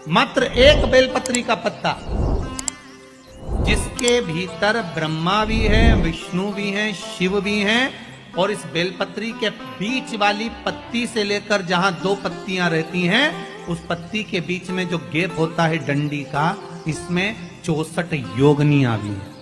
मात्र एक बेलपत्री का पत्ता, जिसके भीतर ब्रह्मा भी है, विष्णु भी है, शिव भी हैं, और इस बेलपत्री के बीच वाली पत्ती से लेकर जहां दो पत्तियां रहती हैं, उस पत्ती के बीच में जो गैप होता है डंडी का, इसमें 64 योगनियां भी हैं।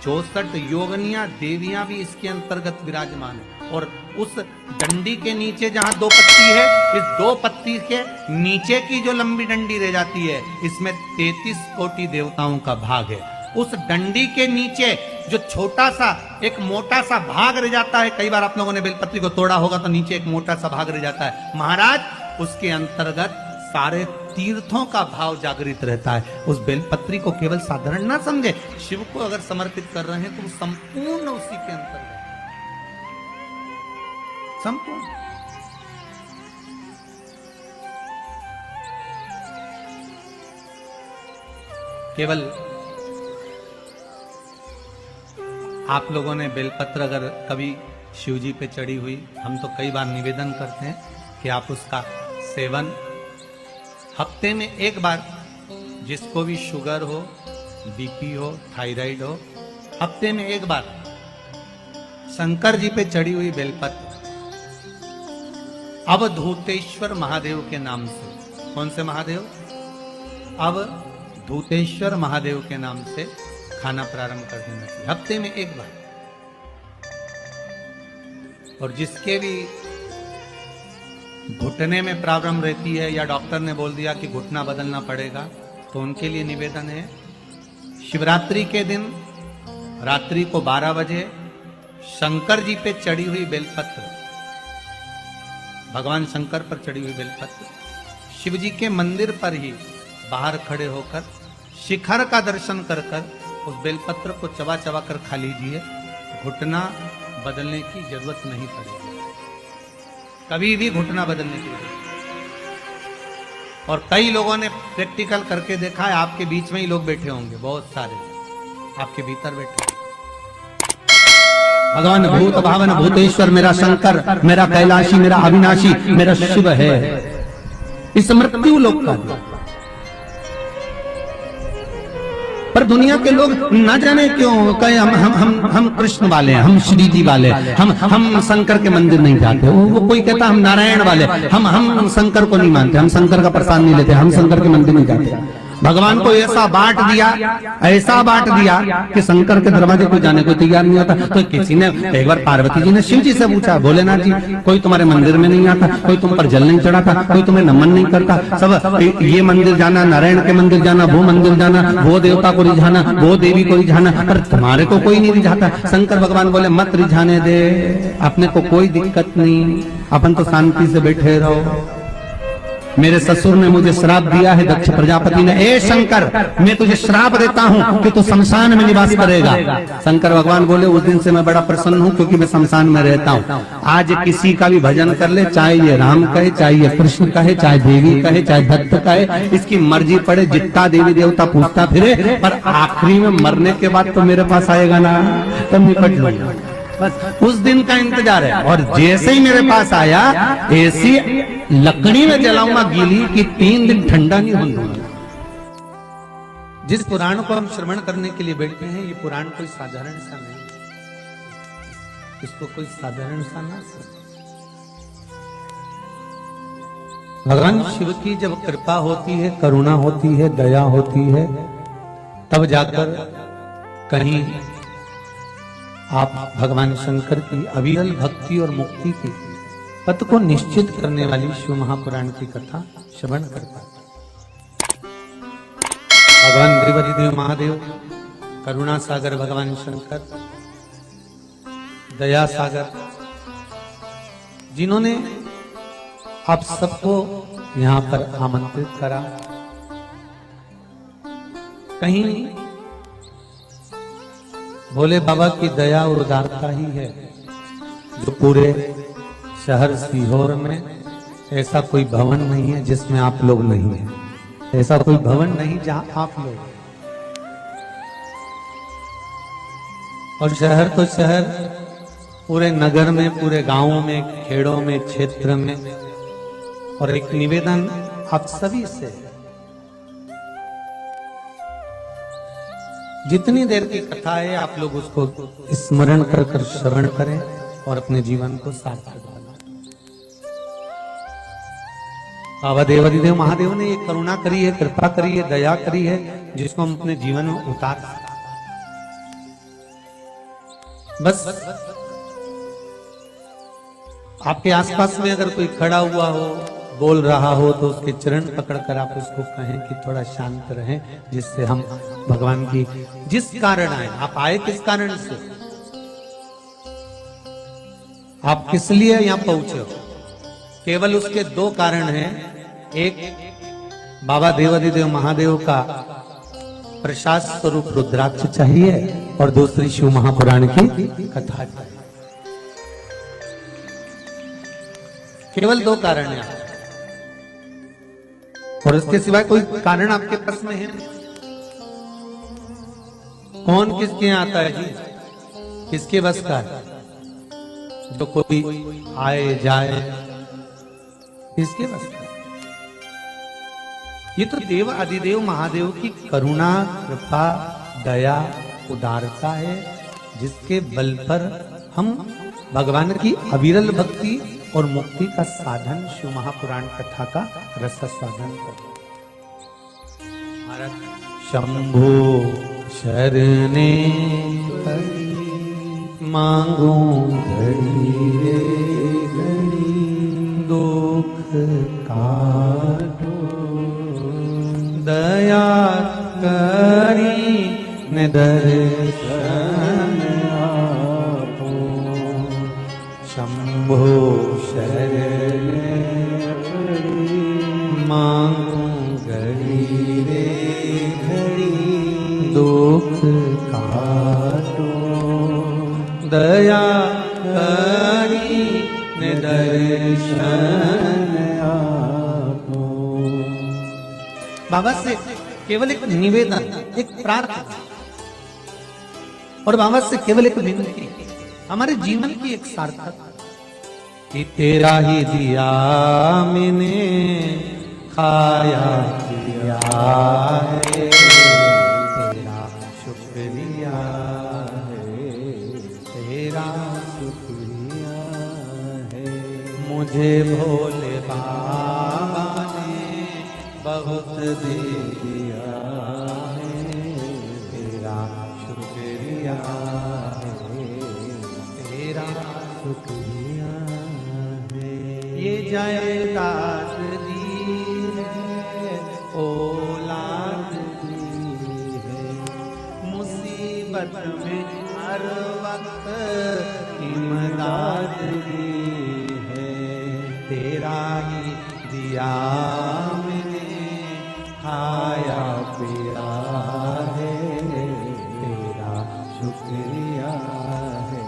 64 योगनियां देवियां भी इसके अंतर्गत विराजमान है। और उस डंडी के नीचे जहां दो पत्ती है, इस दो पत्ती के नीचे की जो लंबी डंडी रह जाती है, इसमें 33 कोटि देवताओं का भाग है। उस डंडी के नीचे जो छोटा सा एक मोटा सा भाग रह जाता है, कई बार आप लोगों ने बेलपत्री को तोड़ा होगा तो नीचे एक मोटा सा भाग रह जाता है महाराज, उसके अंतर्गत सारे तीर्थों का भाव जागृत रहता है। उस बेलपत्री को केवल साधारण ना समझे, शिव को अगर समर्पित कर रहे हैं तो संपूर्ण उसी के अंतर्गत, संपूर्ण। केवल आप लोगों ने बेलपत्र अगर कभी शिव जी पे चढ़ी हुई, हम तो कई बार निवेदन करते हैं कि आप उसका सेवन हफ्ते में एक बार, जिसको भी शुगर हो, बीपी हो, थायराइड हो, हफ्ते में एक बार शंकर जी पे चढ़ी हुई बेलपत्र अवधूतेश्वर महादेव के नाम से, कौन से महादेव? अवधूतेश्वर महादेव के नाम से खाना प्रारंभ कर देना चाहिए हफ्ते में एक बार। और जिसके भी घुटने में प्रॉब्लम रहती है या डॉक्टर ने बोल दिया कि घुटना बदलना पड़ेगा, तो उनके लिए निवेदन है, शिवरात्रि के दिन रात्रि को 12 बजे शंकर जी पे चढ़ी हुई बेलपत्र, भगवान शंकर पर चढ़ी हुई बेलपत्र, शिव जी के मंदिर पर ही बाहर खड़े होकर शिखर का दर्शन कर कर उस बेलपत्र को चबा चबा कर खा लीजिए। घुटना बदलने की जरूरत नहीं पड़ेगी, कभी भी घुटना बदलने की जरूरत। और कई लोगों ने प्रैक्टिकल करके देखा है, आपके बीच में ही लोग बैठे होंगे, बहुत सारे आपके भीतर बैठे। भगवान भूत भावन भूतेश्वर मेरा शंकर, मेरा कैलाशी, मेरा अविनाशी, मेरा शिव है। इस मृत्यु लोक का, पर दुनिया के लोग न जाने क्यों कहे हम कृष्ण वाले हैं, हम श्री जी वाले, हम शंकर के मंदिर नहीं जाते। वो कोई कहता हम नारायण वाले, हम शंकर को नहीं मानते, हम शंकर का प्रसाद नहीं लेते, हम शंकर के मंदिर नहीं जाते। भगवान को ऐसा बांट दिया, ऐसा बांट दिया कि शंकर के दरवाजे को जाने को तैयार नहीं होता। तो किसी ने एक बार पार्वती जी ने शिव जी से पूछा, भोलेनाथ जी कोई तुम्हारे मंदिर में नहीं आता, कोई तुम पर जल नहीं चढ़ाता, कोई तुम्हें नमन नहीं करता, सब ये मंदिर जाना, नारायण के मंदिर जाना, वो मंदिर जाना, वो देवता को रिझाना, वो देवी को रिझाना, पर तुम्हारे को कोई नहीं रिझाता। शंकर भगवान बोले मत रिझाने दे, अपने को कोई दिक्कत नहीं, अपन तो शांति से बैठे रहो। मेरे ससुर ने मुझे श्राप दिया है, दक्ष प्रजापति ने, ए शंकर मैं तुझे श्राप देता हूँ कि तू शमशान में निवास करेगा। शंकर भगवान बोले उस दिन से मैं बड़ा प्रसन्न हूँ, क्योंकि मैं शमशान में रहता हूँ। आज किसी का भी भजन कर ले, चाहे ये राम कहे, चाहे ये कृष्ण कहे, चाहे देवी कहे, चाहे भक्त कहे, इसकी मर्जी पड़े, जितना देवी देवता पूछता फिरे, पर आखिरी में मरने के बाद तो मेरे पास आएगा ना, तब निपट लूंगा। बस उस दिन का इंतजार है। और जैसे ही मेरे पास आया, ऐसी लकड़ी में जलाऊंगा गीली कि 3 दिन ठंडा नहीं होने दूंगा। जिस पुराण को हम श्रवण करने के लिए बैठे हैं, ये पुराण कोई साधारण सा नहीं, इसको कोई साधारण सा ना समझे। भगवान शिव की जब कृपा होती है, करुणा होती है, दया होती है, तब जाकर कहीं आप भगवान शंकर की अविरल भक्ति और मुक्ति की पथ को निश्चित करने वाली शिव महापुराण की कथा श्रवण कर पाते। भगवान त्रिवरी महादेव, करुणा सागर भगवान शंकर, दया सागर, जिन्होंने आप सबको यहाँ पर आमंत्रित करा। कहीं भोले बाबा की दया और उदारता ही है जो पूरे शहर सीहोर में ऐसा कोई भवन नहीं है जिसमें आप लोग नहीं है, ऐसा कोई भवन नहीं जहां आप लोग। और शहर तो शहर, पूरे नगर में, पूरे गांवों में, खेड़ों में, क्षेत्र में। और एक निवेदन आप सभी से, जितनी देर की कथा है आप लोग उसको स्मरण कर कर श्रवण करें और अपने जीवन को सार्थक बनाएं। बाबा देवादिदेव महादेव ने ये करुणा करी है, कृपा करी है, दया करी है, जिसको हम अपने जीवन में उतार सकते। बस आपके आसपास में अगर कोई खड़ा हुआ हो, बोल रहा हो, तो उसके चरण पकड़कर आप उसको कहें कि थोड़ा शांत रहें, जिससे हम भगवान की जिस कारण आए, आप आए किस कारण से, आप किस लिए यहां पहुंचे हो, केवल उसके दो कारण हैं। एक बाबा देवादिदेव महादेव का प्रसाद स्वरूप रुद्राक्ष चाहिए और दूसरी शिव महापुराण की कथा चाहिए। केवल दो कारण हैं और इसके सिवाय कोई कारण आपके पास में है? कौन किसके यहाँ आता है जी? किसके बस का है? जो कोई आए जाए, किसके बस का? ये तो देव आदिदेव महादेव की करुणा, कृपा, दया, उदारता है, जिसके बल पर हम भगवान की अविरल भक्ति और मुक्ति का साधन शिव महापुराण कथा का रस स्वादन करते। शंभो शरणे मांगो घड़ी रे घड़ी, दुख काटो दया करी ने दर्शन आपो। शंभो शरण मांगो घड़ी रे घड़ी, दुख काटो दया करी ने दर्शन आपो। बाबा से केवल एक निवेदन, एक प्रार्थना और बाबा से केवल एक विनती, हमारे जीवन की एक सार्थक कि तेरा ही दिया मैंने खाया पिया है, तेरा शुक्रिया है, तेरा शुक्रिया है। मुझे भोले बाबा ने बहुत दे दिया है, तेरा शुक्रिया है, तेरा शुक्रिया है। ये जायदाद दी है, औलाद दी है, मुसीबत में हर वक्त इमदाद दी है। तेरा ही दिया मैंने खाया पिया है, तेरा शुक्रिया है,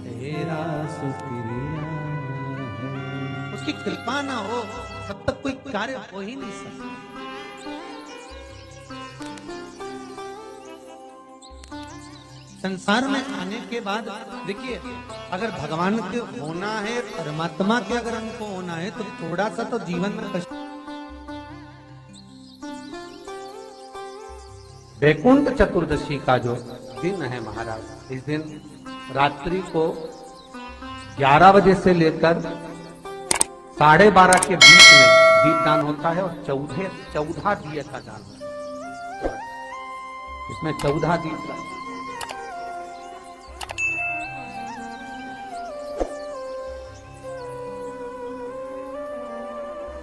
तेरा शुक्रिया है। उसकी कृपा ना हो तब तक कोई कार्य हो ही नहीं सकता। संसार में आने के बाद देखिए, अगर भगवान के होना है, परमात्मा के अगर हमको होना है, तो थोड़ा सा तो जीवन में कष्ट। वैकुंठ चतुर्दशी का जो दिन है महाराज, इस दिन रात्रि को 11 बजे से लेकर 12:30 के बीच में दीपदान होता है और 14 दिए का दान होता है। इसमें 14 दीप का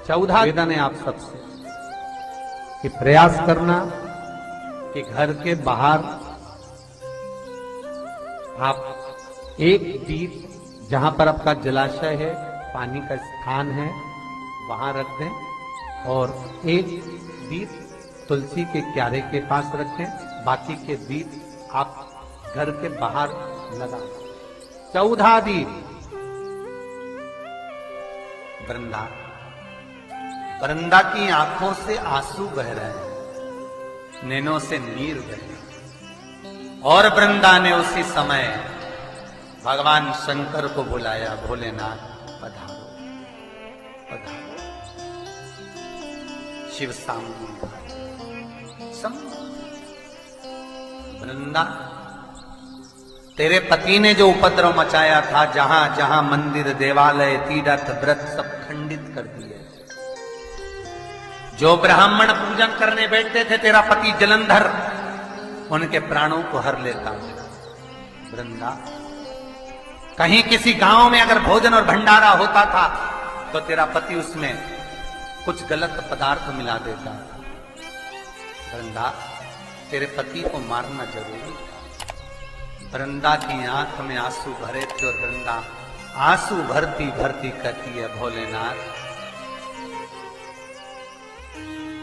14 निवेदन है आप सबसे कि प्रयास करना कि घर के बाहर आप एक दीप, जहां पर आपका जलाशय है, पानी का स्थान है, वहां रख दें और एक दीप तुलसी के क्यारे के पास रखें। बाकी के दीप आप घर के बाहर लगा। 14 दीप। वृंदा की आंखों से आंसू बह रहे हैं, नैनों से नीर बहे और वृंदा ने उसी समय भगवान शंकर को बुलाया, भोलेनाथ पधारो पधारो। शिव सामने वृंदा, तेरे पति ने जो उपद्रव मचाया था, जहां जहां मंदिर देवालय तीर्थ व्रत सब खंडित कर दिए। जो ब्राह्मण पूजन करने बैठते थे तेरा पति जलंधर, उनके प्राणों को हर लेता। वृंदा, कहीं किसी गांव में अगर भोजन और भंडारा होता था तो तेरा पति उसमें कुछ गलत पदार्थ मिला देता। वृंदा, तेरे पति को मारना जरूरी था। वृंदा की आंख में आंसू भरे थे और वृंदा आंसू भरती भरती कहती है, भोलेनाथ,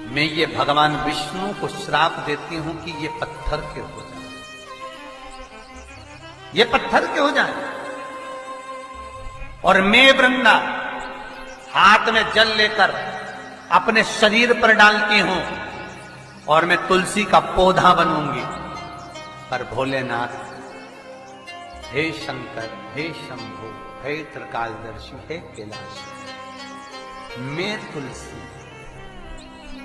मैं ये भगवान विष्णु को श्राप देती हूं कि ये पत्थर के हो जाए, ये पत्थर के हो जाए। और मैं वृंदा हाथ में जल लेकर अपने शरीर पर डालती हूं और मैं तुलसी का पौधा बनूंगी। पर भोलेनाथ, हे शंकर, हे शंभु, हे त्रिकालदर्शी, हे कैलाशी, मैं तुलसी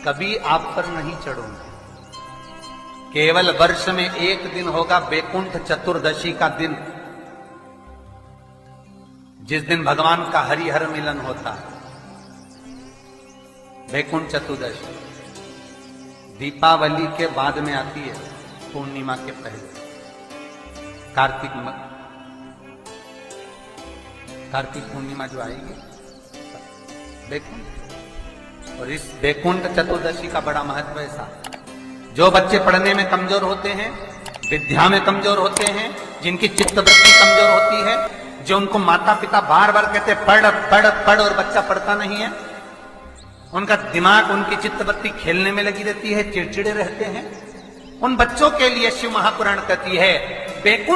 कभी आप पर नहीं चढ़ूंगी। केवल वर्ष में एक दिन होगा वैकुंठ चतुर्दशी का दिन, जिस दिन भगवान का हरिहर मिलन होता है। वैकुंठ चतुर्दशी दीपावली के बाद में आती है, पूर्णिमा के पहले, कार्तिक पूर्णिमा जो आएगी वैकुंठ। और इस वैकुंठ चतुर्दशी का बड़ा महत्व है साहब। जो बच्चे पढ़ने में कमजोर होते हैं, विद्या में कमजोर होते हैं, जिनकी चित्तवृत्ति कमजोर होती है, जो उनको माता पिता बार बार कहते पढ़ पढ़ पढ़ और बच्चा पढ़ता नहीं है, उनका दिमाग, उनकी चित्तवृत्ति खेलने में लगी रहती है, चिड़चिड़े रहते हैं, उन बच्चों के लिए शिव महापुराण कहती है वैकुंठ